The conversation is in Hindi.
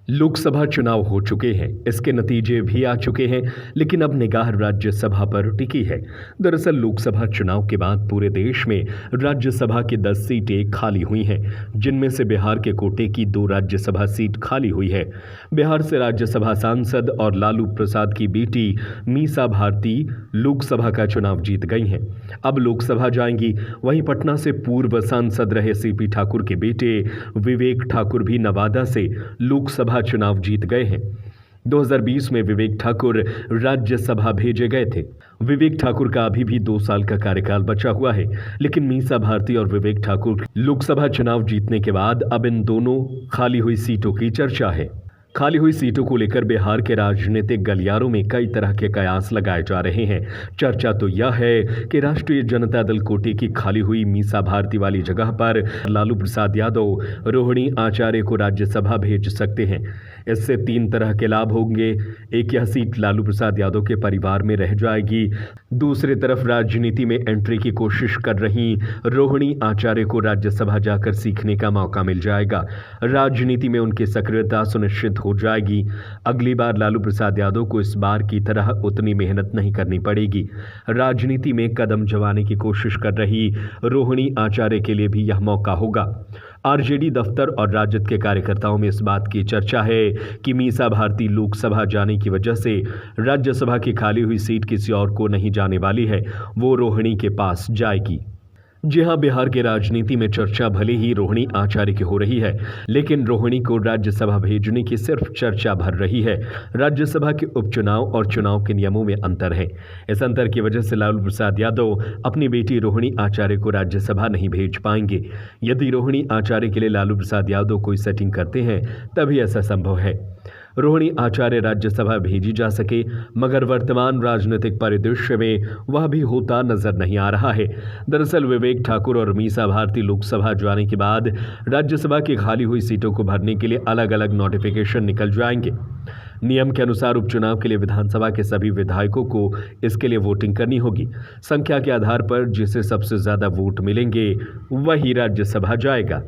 लोकसभा चुनाव हो चुके हैं, इसके नतीजे भी आ चुके हैं, लेकिन अब निगाह राज्यसभा पर टिकी है। दरअसल लोकसभा चुनाव के बाद पूरे देश में राज्यसभा की 10 सीटें खाली हुई हैं, जिनमें से बिहार के कोटे की 2 राज्यसभा सीट खाली हुई है। बिहार से राज्यसभा सांसद और लालू प्रसाद की बेटी मीसा भारती लोकसभा का चुनाव जीत गई हैं। अब लोकसभा जाएंगी। वहीं पटना से पूर्व सांसद रहे सीपी ठाकुर के बेटे विवेक ठाकुर भी नवादा से लोकसभा चुनाव जीत गए हैं। 2020 में विवेक ठाकुर राज्यसभा भेजे गए थे। विवेक ठाकुर का अभी भी 2 साल का कार्यकाल बचा हुआ है, लेकिन मीसा भारती और विवेक ठाकुर लोकसभा चुनाव जीतने के बाद अब इन दोनों खाली हुई सीटों की चर्चा है। खाली हुई सीटों को लेकर बिहार के राजनीतिक गलियारों में कई तरह के कयास लगाए जा रहे हैं। चर्चा तो यह है कि राष्ट्रीय जनता दल कोटे की खाली हुई मीसा भारती वाली जगह पर लालू प्रसाद यादव रोहिणी आचार्य को राज्यसभा भेज सकते हैं। इससे 3 तरह के लाभ होंगे। एक, यह सीट लालू प्रसाद यादव के परिवार में रह जाएगी। दूसरी तरफ राजनीति में एंट्री की कोशिश कर रही रोहिणी आचार्य को राज्यसभा जाकर सीखने का मौका मिल जाएगा। राजनीति में उनकी सक्रियता सुनिश्चित हो जाएगी। अगली बार लालू प्रसाद यादव को इस बार की तरह उतनी मेहनत नहीं करनी पड़ेगी। राजनीति में कदम जमाने की कोशिश कर रही रोहिणी आचार्य के लिए भी यह मौका होगा। आरजेडी दफ्तर और राजद के कार्यकर्ताओं में इस बात की चर्चा है कि मीसा भारती लोकसभा जाने की वजह से राज्यसभा की खाली हुई सीट किसी और को नहीं जाने वाली है, वो रोहिणी के पास जाएगी। जी हां, बिहार के राजनीति में चर्चा भले ही रोहिणी आचार्य की हो रही है, लेकिन रोहिणी को राज्यसभा भेजने की सिर्फ चर्चा भर रही है। राज्यसभा के उपचुनाव और चुनाव के नियमों में अंतर है। इस अंतर की वजह से लालू प्रसाद यादव अपनी बेटी रोहिणी आचार्य को राज्यसभा नहीं भेज पाएंगे। यदि रोहिणी आचार्य के लिए लालू प्रसाद यादव कोई सेटिंग करते हैं, तभी ऐसा संभव है रोहिणी आचार्य राज्यसभा भेजी जा सके, मगर वर्तमान राजनीतिक परिदृश्य में वह भी होता नजर नहीं आ रहा है। दरअसल विवेक ठाकुर और मीसा भारती लोकसभा जाने के बाद राज्यसभा की खाली हुई सीटों को भरने के लिए अलग अलग नोटिफिकेशन निकल जाएंगे। नियम के अनुसार उपचुनाव के लिए विधानसभा के सभी विधायकों को इसके लिए वोटिंग करनी होगी। संख्या के आधार पर जिसे सबसे ज्यादा वोट मिलेंगे वही राज्यसभा जाएगा।